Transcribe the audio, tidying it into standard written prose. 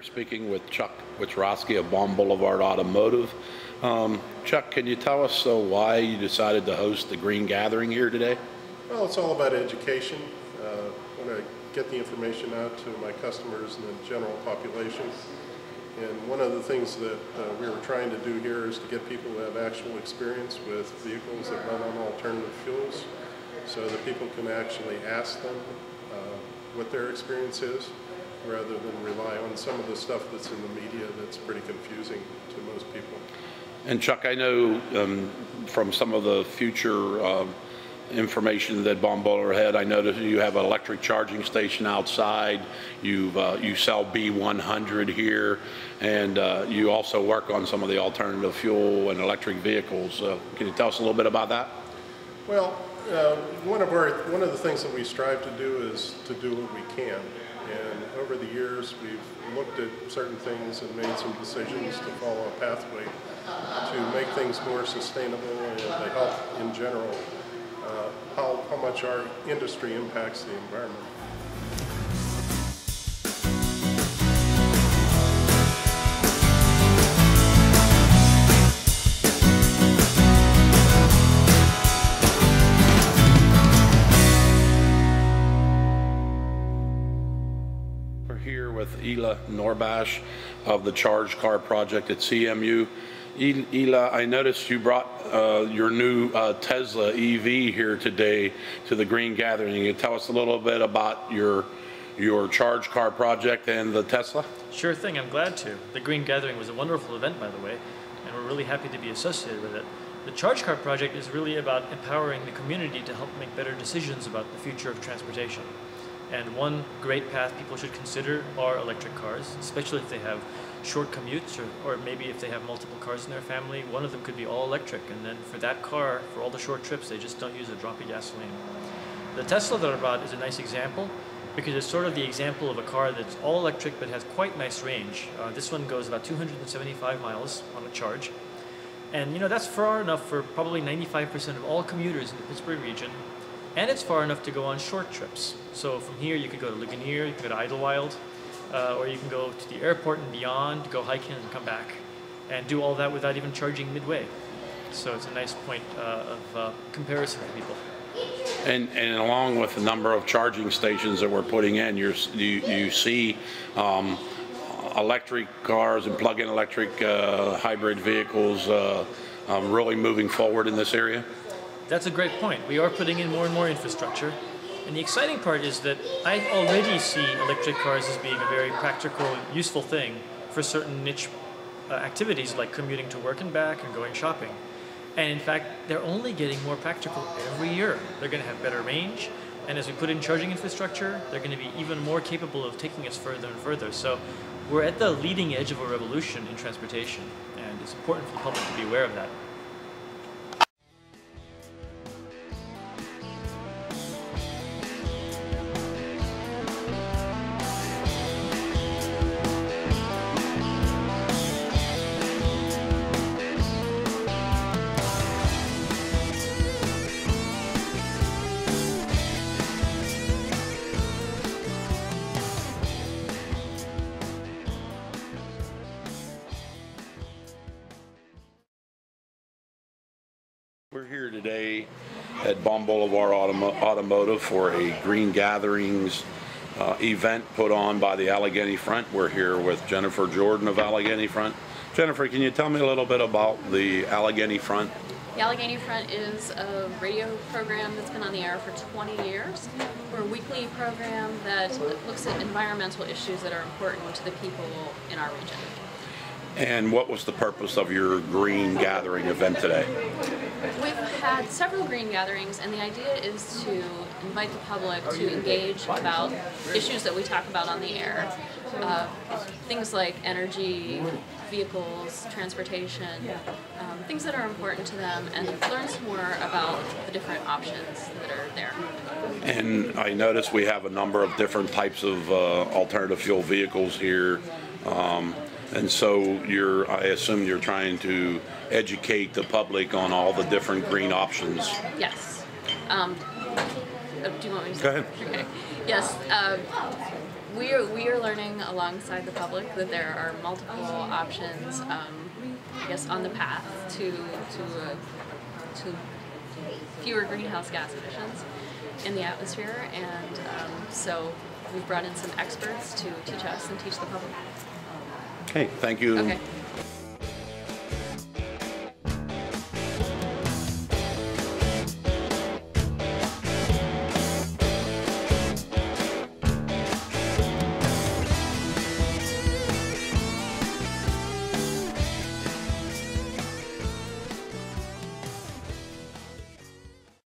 speaking with Chuck Witrowski of Baum Boulevard Automotive. Chuck, can you tell us why you decided to host the Green Gathering here today? Well, it's all about education. I want to get the information out to my customers and the general population. And one of the things that we were trying to do here is to get people who have actual experience with vehicles that run on alternative fuels so that people can actually ask them what their experience is, rather than rely on some of the stuff that's in the media that's pretty confusing to most people. And Chuck, I know from some of the future information that Baum Boulevard had, I noticed you have an electric charging station outside. You sell B100 here, and you also work on some of the alternative fuel and electric vehicles. Can you tell us a little bit about that? Well, one of the things that we strive to do is to do what we can. And over the years, we've looked at certain things and made some decisions to follow a pathway to make things more sustainable and to help in general how much our industry impacts the environment. Here with Ela Norbash of the Charge Car Project at CMU. Ela, I noticed you brought your new Tesla EV here today to the Green Gathering. Can you tell us a little bit about your Charge Car Project and the Tesla? Sure thing, I'm glad to. The Green Gathering was a wonderful event, by the way, and we're really happy to be associated with it. The Charge Car Project is really about empowering the community to help make better decisions about the future of transportation. And one great path people should consider are electric cars, especially if they have short commutes or maybe if they have multiple cars in their family. One of them could be all electric, and then for that car, for all the short trips, they just don't use a drop of gasoline. The Tesla that I brought is a nice example because it's sort of the example of a car that's all electric but has quite nice range. This one goes about 275 miles on a charge. And you know, that's far enough for probably 95% of all commuters in the Pittsburgh region. And it's far enough to go on short trips. So from here, you could go to Ligonier, you could go to Idlewild, or you can go to the airport and beyond, go hiking and come back, and do all that without even charging midway. So it's a nice point of comparison for people. And along with the number of charging stations that we're putting in, you see electric cars and plug-in electric hybrid vehicles really moving forward in this area? That's a great point. We are putting in more and more infrastructure. And the exciting part is that I already see electric cars as being a very practical, useful thing for certain niche activities like commuting to work and back and going shopping. And in fact, they're only getting more practical every year. They're going to have better range. And as we put in charging infrastructure, they're going to be even more capable of taking us further and further. So we're at the leading edge of a revolution in transportation. And it's important for the public to be aware of that. We're here today at Baum Boulevard Automotive for a Green Gatherings event put on by the Allegheny Front. We're here with Jennifer Jordan of Allegheny Front. Jennifer, can you tell me a little bit about the Allegheny Front? The Allegheny Front is a radio program that's been on the air for 20 years. We're a weekly program that looks at environmental issues that are important to the people in our region. And what was the purpose of your Green Gathering event today? We've had several green gatherings, and the idea is to invite the public to engage about issues that we talk about on the air. Things like energy, vehicles, transportation, things that are important to them, and learn some more about the different options that are there. And I noticed we have a number of different types of alternative fuel vehicles here. And so I assume you're trying to educate the public on all the different green options. Yes. Do you want me to say? Go ahead. Okay. Yes. we are learning alongside the public that there are multiple options, I guess, on the path to fewer greenhouse gas emissions in the atmosphere, and so we've brought in some experts to teach us and teach the public. Okay, thank you. Okay.